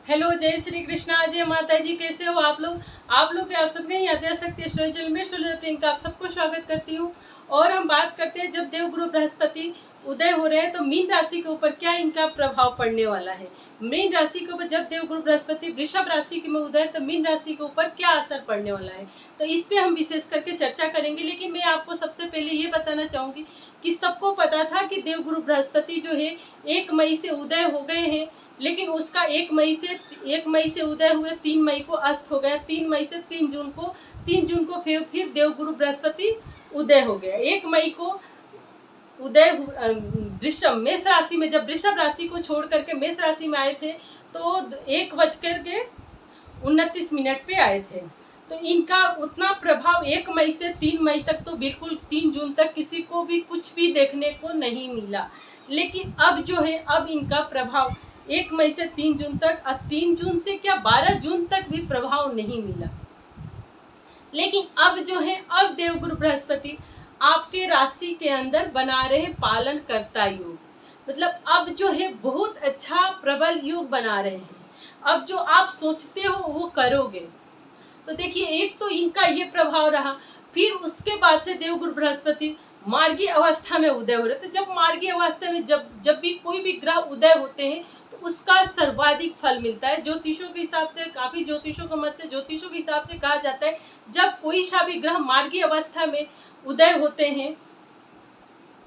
Hello, जय श्री कृष्णा, जय माता जी। कैसे हो आप लोग? आप सबने याद शक्ति एस्ट्रोलॉजी में एस्ट्रोलॉजी प्रियंका आप सबको स्वागत करती हूँ। और हम बात करते हैं, जब देवगुरु बृहस्पति उदय हो रहे हैं तो मीन राशि के ऊपर क्या इनका प्रभाव पड़ने वाला है। मीन राशि के ऊपर जब देवगुरु बृहस्पति वृषभ राशि में उदय तो मीन राशि के ऊपर क्या असर पड़ने वाला है, तो इस पे हम विशेष करके चर्चा करेंगे। लेकिन मैं आपको सबसे पहले ये बताना चाहूँगी कि सबको पता था कि देवगुरु बृहस्पति जो है 1 मई से उदय हो गए हैं, लेकिन उसका 1 मई से उदय हुए 3 मई को अस्त हो गया। 3 मई से 3 जून को फिर देवगुरु बृहस्पति उदय हो गया। 1 मई को उदय वृषभ मेष राशि में, जब वृषभ राशि को छोड़ करके मेष राशि में आए थे तो 1:29 पे आए थे। तो इनका उतना प्रभाव 1 मई से 3 मई तक तो बिल्कुल 3 जून तक किसी को भी कुछ भी देखने को नहीं मिला। लेकिन अब जो है, अब इनका प्रभाव 1 मई से 3 जून तक, और 3 जून से क्या 12 जून तक भी प्रभाव नहीं मिला। लेकिन अब जो है, अब देवगुरु बृहस्पति आपके राशि के अंदर बना रहे पालनकर्ता योग, मतलब अब जो है बहुत अच्छा प्रबल योग बना रहे हैं। अब जो आप सोचते हो वो करोगे। तो देखिए, एक तो इनका ये प्रभाव रहा। फिर उसके बाद से देवगुरु बृहस्पति मार्गीय अवस्था में उदय हो रहे थे। जब मार्गीय अवस्था में जब भी कोई भी ग्रह उदय होते हैं तो उसका सर्वाधिक फल मिलता है। ज्योतिषों के हिसाब से, काफी ज्योतिषों के मत से, ज्योतिषों के हिसाब से कहा जाता है, जब कोई सा भी ग्रह मार्गीय अवस्था में उदय होते हैं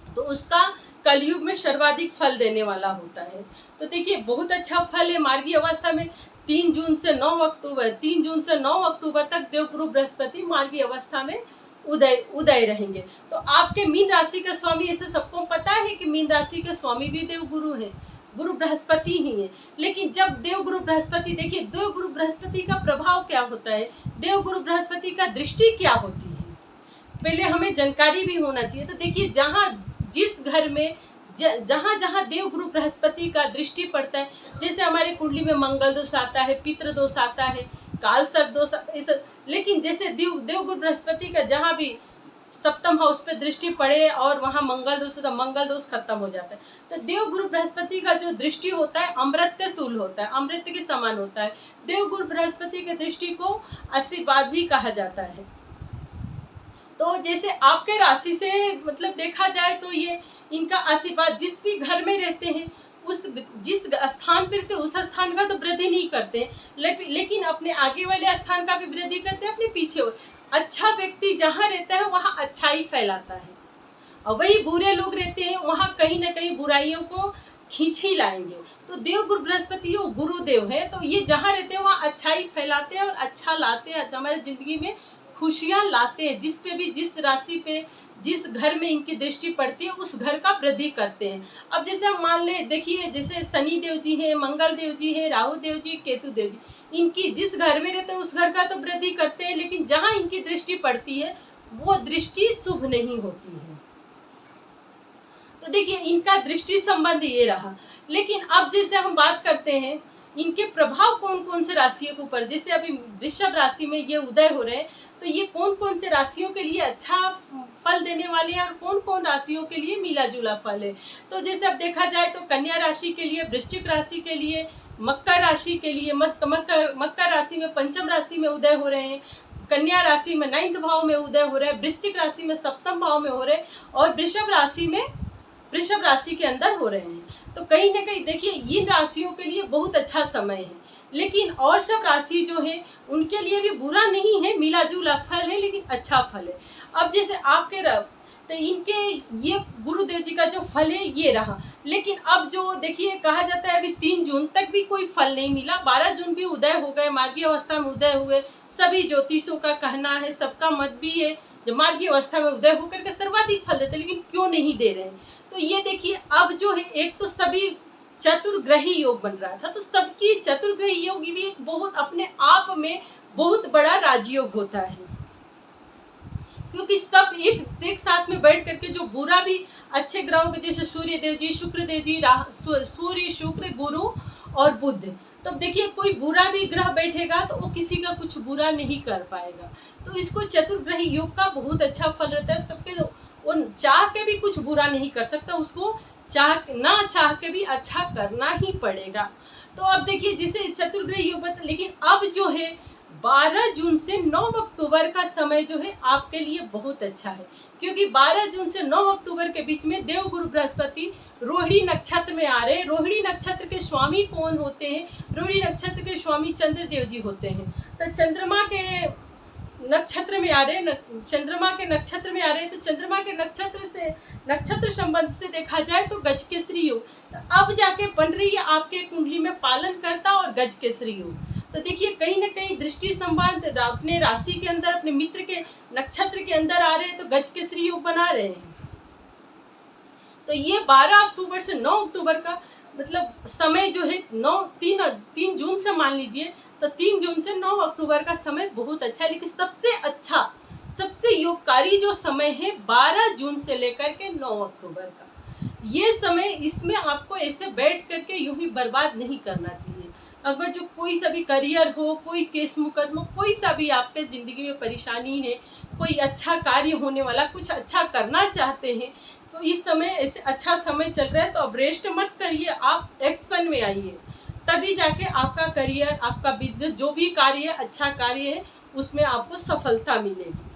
तो उसका कलयुग में सर्वाधिक फल देने वाला होता है। तो देखिए, बहुत अच्छा फल है मार्गीय अवस्था में। 3 जून से 9 अक्टूबर तक देवगुरु बृहस्पति मार्गीय अवस्था में उदय रहेंगे। तो आपके मीन राशि का स्वामी, ऐसे सबको पता है कि मीन राशि के स्वामी भी देवगुरु हैं, गुरु बृहस्पति ही है। लेकिन जब देवगुरु बृहस्पति, देखिए देवगुरु बृहस्पति का प्रभाव क्या होता है, देवगुरु बृहस्पति का दृष्टि क्या होती है, पहले हमें जानकारी भी होना चाहिए। तो देखिए, जिस घर में जहाँ जहाँ देवगुरु बृहस्पति का दृष्टि पड़ता है, जैसे हमारे कुंडली में मंगल दोष आता है, पितृ दोष आता है, काल सर्प दोष, लेकिन जैसे देवगुरु बृहस्पति का जहाँ भी सप्तम हाउस पे दृष्टि पड़े और वहाँ मंगल दोष, तो मंगल दोष खत्म हो जाता है। तो देवगुरु बृहस्पति का जो दृष्टि होता है अमृत तुल्य होता है, अमृत के समान होता है। देवगुरु बृहस्पति के दृष्टि को आशीर्वाद भी कहा जाता है। तो जैसे आपके राशि से मतलब देखा जाए तो ये इनका आशीर्वाद, जिस भी घर में रहते हैं जिस स्थान पर रहते उस स्थान का तो वृद्धि नहीं करते, लेकिन अपने आगे वाले स्थान का भी वृद्धि करते हैं, अपने पीछे। अच्छा व्यक्ति जहाँ रहता है वहाँ अच्छाई फैलाता है, और वही बुरे लोग रहते हैं वहाँ कहीं ना कहीं बुराइयों को खींच ही लाएंगे। तो देवगुरु बृहस्पति वो गुरुदेव है, तो ये जहाँ रहते हैं वहाँ अच्छाई फैलाते हैं और अच्छा लाते हैं, हमारे जिंदगी में खुशियाँ लाते हैं। जिस पे भी, जिस राशि पे, जिस घर में इनकी दृष्टि पड़ती है उस घर का वृद्धि करते हैं। अब जैसे हम मान ले, देखिए जैसे शनि देव जी हैं, मंगल देव जी हैं, राहु देव जी, केतु देव जी, इनकी जिस घर में रहते हैं उस घर का तो वृद्धि करते हैं, लेकिन जहाँ इनकी दृष्टि पड़ती है वो दृष्टि शुभ नहीं होती है। तो देखिए, इनका दृष्टि संबंध ये रहा। लेकिन अब जैसे हम बात करते हैं इनके प्रभाव कौन कौन से राशियों के ऊपर, जैसे अभी वृषभ राशि में ये उदय हो रहे हैं, तो ये कौन कौन से राशियों के लिए अच्छा फल देने वाले हैं और कौन कौन राशियों के लिए मिला जुला फल है। तो जैसे अब देखा जाए तो कन्या राशि के लिए, वृश्चिक राशि के लिए, मकर राशि के लिए, मकर राशि में पंचम राशि में उदय हो रहे हैं, कन्या राशि में 9th भाव में उदय हो रहे हैं, वृश्चिक राशि में 7th भाव में हो रहे हैं, और वृषभ राशि के अंदर हो रहे हैं। तो कहीं ना कहीं देखिए, इन राशियों के लिए बहुत अच्छा समय है। लेकिन और सब राशि जो है उनके लिए भी बुरा नहीं है, मिला जुला फल है, लेकिन अच्छा फल है। अब जैसे आपके तो इनके ये गुरुदेव जी का जो फल है ये रहा। लेकिन अब जो देखिए, कहा जाता है अभी 3 जून तक भी कोई फल नहीं मिला, 12 जून भी उदय हो गए, मार्गीय अवस्था में उदय हुए। सभी ज्योतिषों का कहना है, सबका मत भी है, जो मार्गीय अवस्था में उदय होकर के सर्वाधिक फल देते, लेकिन क्यों नहीं दे रहे हैं। तो ये देखिए, अब जो है एक तो सभी चतुर्ग्रही योग बन रहा था, तो सबकी चतुर्ग्रही योग भी एक बहुत अपने आप में बहुत बड़ा राजयोग होता है, क्योंकि सब एक साथ में बैठ करके जो बुरा भी अच्छे ग्रहों के, जैसे सूर्य देव जी, शुक्र देव जी, सूर्य, शुक्र, गुरु और बुध, तो देखिए कोई बुरा भी ग्रह बैठेगा तो वो किसी का कुछ बुरा नहीं कर पाएगा। तो इसको चतुर्ग्रही योग का बहुत अच्छा फल रहता है। सबके वो चाह के भी कुछ बुरा नहीं कर सकता, उसको चाह के भी अच्छा करना ही पड़ेगा। तो अब देखिए जैसे चतुर्ग्रह योग लेकिन अब जो है 12 जून से 9 अक्टूबर का समय जो है आपके लिए बहुत अच्छा है, क्योंकि 12 जून से 9 अक्टूबर के बीच में देवगुरु बृहस्पति रोहिणी नक्षत्र में आ रहे हैं। रोहिणी नक्षत्र के स्वामी कौन होते हैं? रोहिणी नक्षत्र के स्वामी चंद्रदेव जी होते हैं। तो चंद्रमा के नक्षत्र में आ रहे हैं, चंद्रमा के नक्षत्र में आ रहे हैं, तो चंद्रमा के नक्षत्र संबंध से देखा जाए तो गज केसरी योग तो अब जाके बन रही है आपके कुंडली में पालन करता और गज केसरी योग। तो देखिए कहीं ना कहीं दृष्टि संबंध अपने राशि के अंदर अपने मित्र के नक्षत्र के अंदर आ रहे हैं, तो गज केसरी योग बना रहे हैं। तो ये 12 अक्टूबर से 9 अक्टूबर का मतलब समय जो है 3 जून से मान लीजिए, तो 3 जून से 9 अक्टूबर का समय बहुत अच्छा है। लेकिन सबसे अच्छा सबसे योगकारी जो समय है 12 जून से लेकर के 9 अक्टूबर का, ये समय इसमें आपको ऐसे बैठ करके यूं ही बर्बाद नहीं करना चाहिए। अगर जो कोई सा भी करियर हो, कोई केस मुकदमा, कोई सा भी आपके ज़िंदगी में परेशानी है, कोई अच्छा कार्य होने वाला, कुछ अच्छा करना चाहते हैं, तो इस समय ऐसे अच्छा समय चल रहा है, तो अब रेस्ट मत करिए, आप एक्शन में आइए, तभी जाके आपका करियर, आपका बिजनेस, जो भी कार्य है, अच्छा कार्य है, उसमें आपको सफलता मिलेगी।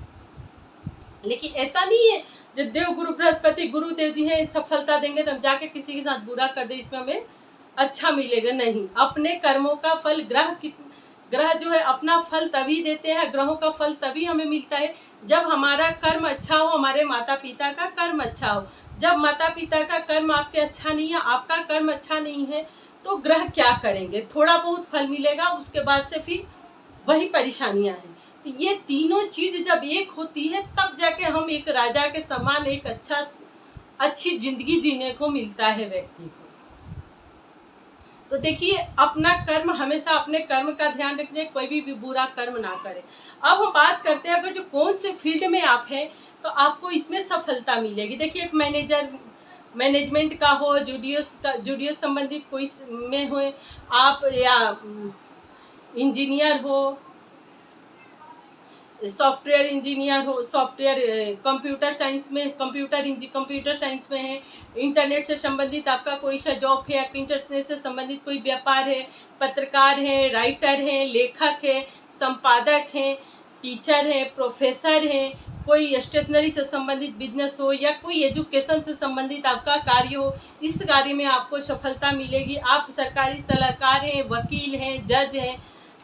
लेकिन ऐसा नहीं है जो देव गुरु बृहस्पति गुरुदेव जी हैं सफलता देंगे तो हम जाके किसी के साथ बुरा कर दे इसमें हमें अच्छा मिलेगा, नहीं। अपने कर्मों का फल ग्रह जो है अपना फल तभी देते हैं, ग्रहों का फल तभी हमें मिलता है जब हमारा कर्म अच्छा हो, हमारे माता पिता का कर्म अच्छा हो। जब माता पिता का कर्म आपके अच्छा नहीं है, आपका कर्म अच्छा नहीं है, तो ग्रह क्या करेंगे? थोड़ा बहुत फल मिलेगा, उसके बाद से फिर वही परेशानियां हैं। तो ये तीनों चीज जब एक होती है तब जाके हम एक राजा के समान एक अच्छी जिंदगी जीने को मिलता है व्यक्ति को। तो देखिए अपना कर्म, हमेशा अपने कर्म का ध्यान रखिए, कोई भी बुरा कर्म ना करें। अब हम बात करते हैं अगर जो कौन से फील्ड में आप हैं तो आपको इसमें सफलता मिलेगी। देखिए एक मैनेजमेंट का हो, जुडियो संबंधित कोई में हो आप, या इंजीनियर हो, सॉफ्टवेयर इंजीनियर हो, सॉफ्टवेयर कंप्यूटर साइंस में है, इंटरनेट से संबंधित आपका कोई सा जॉब है, इंटरनेट से संबंधित कोई व्यापार है, पत्रकार है, राइटर है, लेखक है, संपादक है, टीचर है, प्रोफेसर है, कोई स्टेशनरी से संबंधित बिजनेस हो, या कोई एजुकेशन से संबंधित आपका कार्य हो, इस कार्य में आपको सफलता मिलेगी। आप सरकारी सलाहकार हैं, वकील हैं, जज हैं,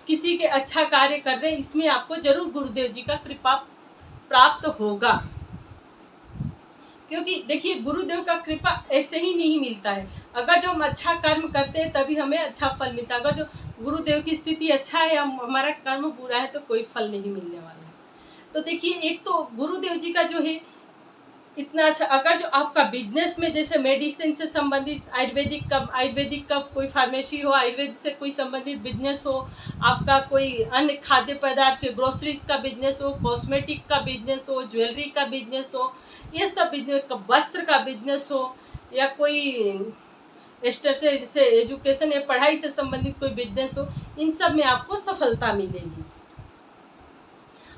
किसी के अच्छा कार्य कर रहे हैं, इसमें आपको जरूर गुरुदेव जी का कृपा प्राप्त होगा। क्योंकि देखिए गुरुदेव का कृपा ऐसे ही नहीं मिलता है, अगर जो हम अच्छा कर्म करते हैं तभी हमें अच्छा फल मिलता है। अगर जो गुरुदेव की स्थिति अच्छा है, हमारा कर्म बुरा है, तो कोई फल नहीं मिलने वाला है। तो देखिए एक तो गुरुदेव जी का जो है इतना अच्छा, अगर जो आपका बिजनेस में जैसे मेडिसिन से संबंधित आयुर्वेदिक का कोई फार्मेसी हो, आयुर्वेद से कोई संबंधित बिजनेस हो, आपका कोई अन्य खाद्य पदार्थ के ग्रोसरीज का बिजनेस हो, कॉस्मेटिक का बिजनेस हो, ज्वेलरी का बिजनेस हो, ये सब बिजनेस, वस्त्र का बिजनेस हो, या कोई स्टर से जैसे एजुकेशन या पढ़ाई से संबंधित कोई बिजनेस हो, इन सब में आपको सफलता मिलेगी।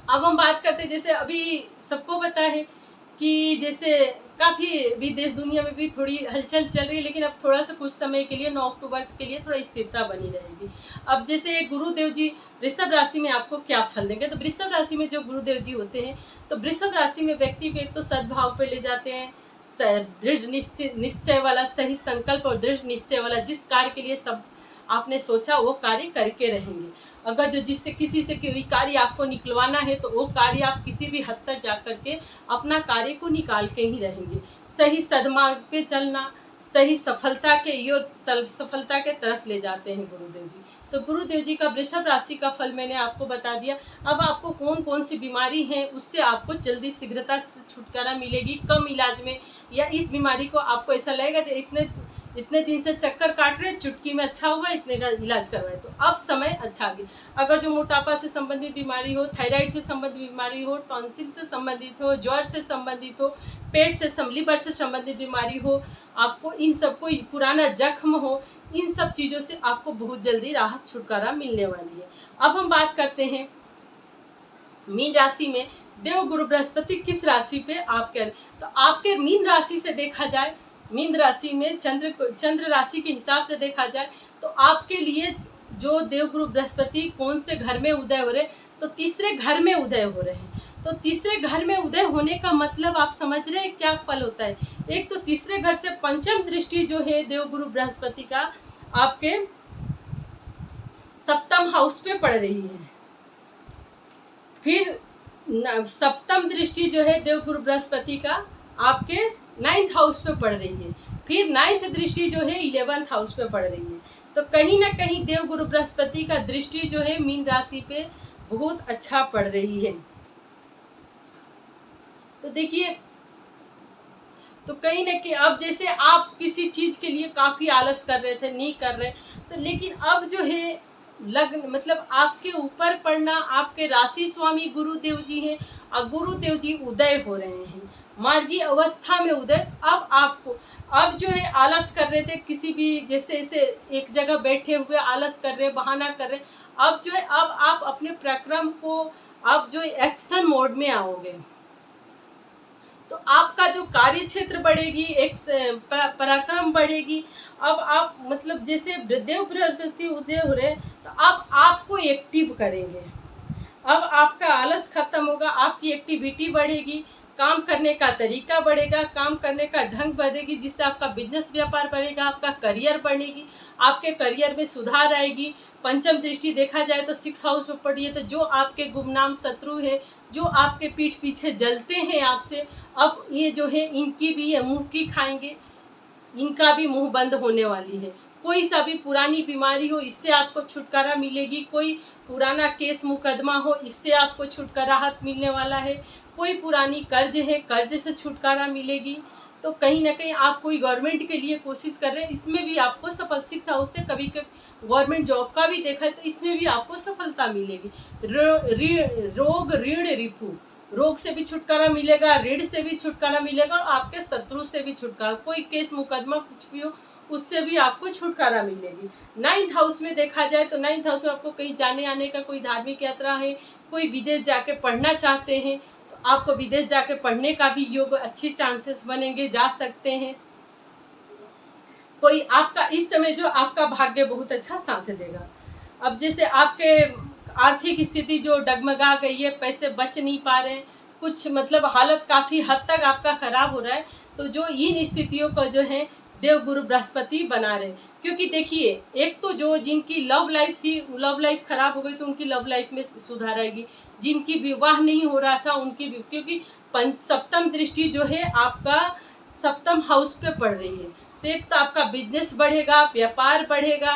अब हम बात करते हैं, जैसे अभी सबको पता है कि जैसे काफ़ी भी देश दुनिया में भी थोड़ी हलचल चल रही है, लेकिन अब थोड़ा सा कुछ समय के लिए 9 अक्टूबर के लिए थोड़ा स्थिरता बनी रहेगी। अब जैसे गुरुदेव जी वृषभ राशि में आपको क्या फल देंगे, तो वृषभ राशि में जो गुरुदेव जी होते हैं, तो वृषभ राशि में व्यक्ति को एक तो सद्भाव पे ले जाते हैं, दृढ़ निश्चय वाला, सही संकल्प और दृढ़ निश्चय वाला, जिस कार्य के लिए सब आपने सोचा वो कार्य करके रहेंगे। अगर जो जिससे किसी से कोई कार्य आपको निकलवाना है तो वो कार्य आप किसी भी हद तक जा करके अपना कार्य को निकाल के ही रहेंगे। सही सद्मार्ग पे चलना, सही सफलता के तरफ ले जाते हैं गुरुदेव जी। तो गुरुदेव जी का वृषभ राशि का फल मैंने आपको बता दिया। अब आपको कौन कौन सी बीमारी है उससे आपको जल्दी शीघ्रता से छुटकारा मिलेगी, कम इलाज में, या इस बीमारी को आपको ऐसा लगेगा कि इतने दिन से चक्कर काट रहे, चुटकी में अच्छा हुआ, इतने का इलाज करवाए, तो अब समय अच्छा आ गया। अगर जो मोटापा से संबंधित बीमारी हो, थायराइड से संबंधित बीमारी हो, टॉन्सिल से संबंधित हो, ज्वर से संबंधित हो, पेट से लीवर से संबंधित बीमारी हो, आपको इन सब को पुराना जख्म हो, इन सब चीज़ों से आपको बहुत जल्दी राहत छुटकारा मिलने वाली है। अब हम बात करते हैं मीन राशि में देव गुरु बृहस्पति किस राशि पे आपके, तो आपके मीन राशि से देखा जाए मीन राशि में चंद्र राशि के हिसाब से देखा जाए तो आपके लिए जो देवगुरु बृहस्पति कौन से घर में उदय हो रहे, तो तीसरे घर में उदय हो रहे हैं। तो तीसरे घर में उदय होने का मतलब आप समझ रहे हैं क्या फल होता है। एक तो तीसरे घर से पंचम दृष्टि जो है देवगुरु बृहस्पति का आपके सप्तम हाउस पे पड़ रही है। फिर सप्तम दृष्टि जो है देवगुरु बृहस्पति का आपके 9th हाउस पे पड़ रही है। फिर 9th दृष्टि जो है 11th हाउस पे पड़ रही है। तो कहीं ना कहीं देवगुरु बृहस्पति का दृष्टि जो है मीन राशि पे बहुत अच्छा पड़ रही है। तो देखिए, तो कहीं ना कहीं अब जैसे आप किसी चीज के लिए काफी आलस कर रहे थे, नहीं कर रहे, तो लेकिन अब जो है लग्न मतलब आपके ऊपर पड़ना, आपके राशि स्वामी गुरुदेव जी हैं और गुरुदेव जी उदय हो रहे हैं, मार्गी अवस्था में उदय। अब आपको अब जो है आलस कर रहे थे किसी भी जैसे ऐसे एक जगह बैठे हुए आलस कर रहे, बहाना कर रहे, अब जो है अब आप अपने प्रक्रम को अब जो एक्शन मोड में आओगे। तो आपका जो कार्य क्षेत्र बढ़ेगी, एक पराक्रम बढ़ेगी। अब आप मतलब जैसे देव बृहस्पति उदय हो रहे तो अब आपको एक्टिव करेंगे। अब आपका आलस खत्म होगा, आपकी एक्टिविटी बढ़ेगी, काम करने का तरीका बढ़ेगा, काम करने का ढंग बढ़ेगी, जिससे आपका बिजनेस व्यापार बढ़ेगा, आपका करियर बढ़ेगी, आपके करियर में सुधार आएगी। पंचम दृष्टि देखा जाए तो 6th हाउस में पड़ी है। तो जो आपके गुमनाम शत्रु है, जो आपके पीठ पीछे जलते हैं आपसे, अब ये जो है इनकी भी मुंह की खाएंगे, इनका भी मुंह बंद होने वाली है। कोई सा भी पुरानी बीमारी हो, इससे आपको छुटकारा मिलेगी। कोई पुराना केस मुकदमा हो, इससे आपको छुटकारा राहत मिलने वाला है। कोई पुरानी कर्ज है, कर्ज से छुटकारा मिलेगी। तो कहीं ना कहीं आप कोई गवर्नमेंट के लिए कोशिश कर रहे हैं, इसमें भी आपको सफल 6th हाउस से कभी कभी गवर्नमेंट जॉब का भी देखा है तो इसमें भी आपको सफलता मिलेगी। रोग ऋण रिपु, रोग से भी छुटकारा मिलेगा, ऋण से भी छुटकारा मिलेगा और आपके शत्रु से भी छुटकारा, कोई केस मुकदमा कुछ भी हो उससे भी आपको छुटकारा मिलेगी। 9th हाउस में देखा जाए तो 9th हाउस में आपको कहीं जाने आने का, कोई धार्मिक यात्रा है, कोई विदेश जाके पढ़ना चाहते हैं तो आपको विदेश जाके पढ़ने का भी योग, अच्छे चांसेस बनेंगे, जा सकते हैं। कोई आपका इस समय जो आपका भाग्य बहुत अच्छा साथ देगा। अब जैसे आपके आर्थिक स्थिति जो डगमगा गई है, पैसे बच नहीं पा रहे हैं, कुछ मतलब हालत काफ़ी हद तक आपका ख़राब हो रहा है, तो जो इन स्थितियों को जो है देवगुरु बृहस्पति बना रहे। क्योंकि देखिए, एक तो जो जिनकी लव लाइफ थी, लव लाइफ खराब हो गई तो उनकी लव लाइफ में सुधार आएगी। जिनकी विवाह नहीं हो रहा था उनकी भी, क्योंकि सप्तम दृष्टि जो है आपका सप्तम हाउस पे पड़ रही है। तो एक तो आपका बिजनेस बढ़ेगा, व्यापार बढ़ेगा,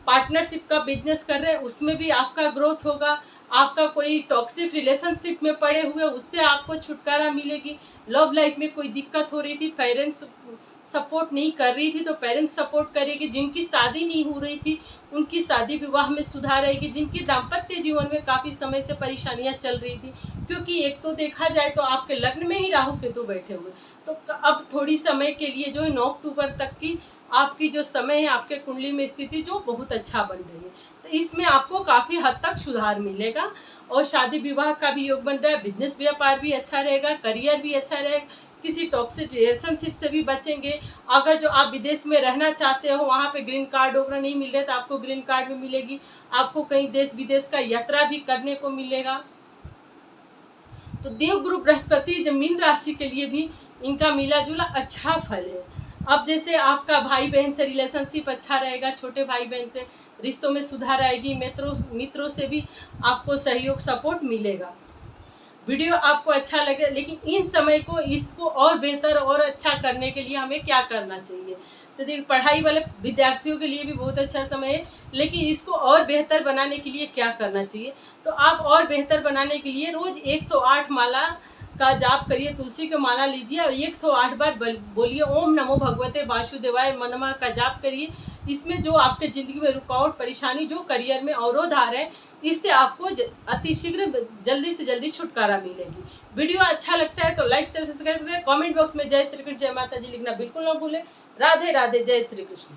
पार्टनरशिप का बिजनेस कर रहे हैं उसमें भी आपका ग्रोथ होगा। आपका कोई टॉक्सिक रिलेशनशिप में पड़े हुए उससे आपको छुटकारा मिलेगी। लव लाइफ में कोई दिक्कत हो रही थी, पेरेंट्स सपोर्ट नहीं कर रही थी तो पेरेंट्स सपोर्ट करेगी। जिनकी शादी नहीं हो रही थी उनकी शादी विवाह में सुधार आएगी। जिनकी दाम्पत्य जीवन में काफ़ी समय से परेशानियां चल रही थी, क्योंकि एक तो देखा जाए तो आपके लग्न में ही राहु केतु बैठे हुए, तो अब थोड़ी समय के लिए जो है 9 अक्टूबर तक की आपकी जो समय है आपके कुंडली में स्थिति जो बहुत अच्छा बन रही है। तो इसमें आपको काफ़ी हद तक सुधार मिलेगा और शादी विवाह का भी योग बन रहा है। बिजनेस व्यापार भी अच्छा रहेगा, करियर भी अच्छा रहेगा, किसी टॉक्सिक रिलेशनशिप से भी बचेंगे। अगर जो आप विदेश में रहना चाहते हो, वहाँ पे ग्रीन कार्ड वगैरह नहीं मिल रहे तो आपको ग्रीन कार्ड भी मिलेगी। आपको कहीं देश विदेश का यात्रा भी करने को मिलेगा। तो देवगुरु बृहस्पति मीन राशि के लिए भी इनका मिला जुला अच्छा फल है। अब जैसे आपका भाई बहन से रिलेशनशिप अच्छा रहेगा, छोटे भाई बहन से रिश्तों में सुधार आएगी, मित्रों से भी आपको सहयोग सपोर्ट मिलेगा। वीडियो आपको अच्छा लगे, लेकिन इन समय को इसको और बेहतर और अच्छा करने के लिए हमें क्या करना चाहिए। तो देखिए, पढ़ाई वाले विद्यार्थियों के लिए भी बहुत अच्छा समय है, लेकिन इसको और बेहतर बनाने के लिए क्या करना चाहिए। तो आप और बेहतर बनाने के लिए रोज़ 108 माला का जाप करिए, तुलसी की माला लीजिए और 108 बार बोलिए ओम नमो भगवते वासुदेवाय नमः का जाप करिए। इसमें जो आपके ज़िंदगी में रुकावट, परेशानी, जो करियर में अवरोध आ रहे हैं, इससे आपको अतिशीघ्र जल्दी से जल्दी छुटकारा मिलेगी। वीडियो अच्छा लगता है तो लाइक शेयर सब्सक्राइब करें। कमेंट बॉक्स में जय श्री कृष्ण, जय माता जी लिखना बिल्कुल ना भूलें। राधे राधे, जय श्री कृष्ण।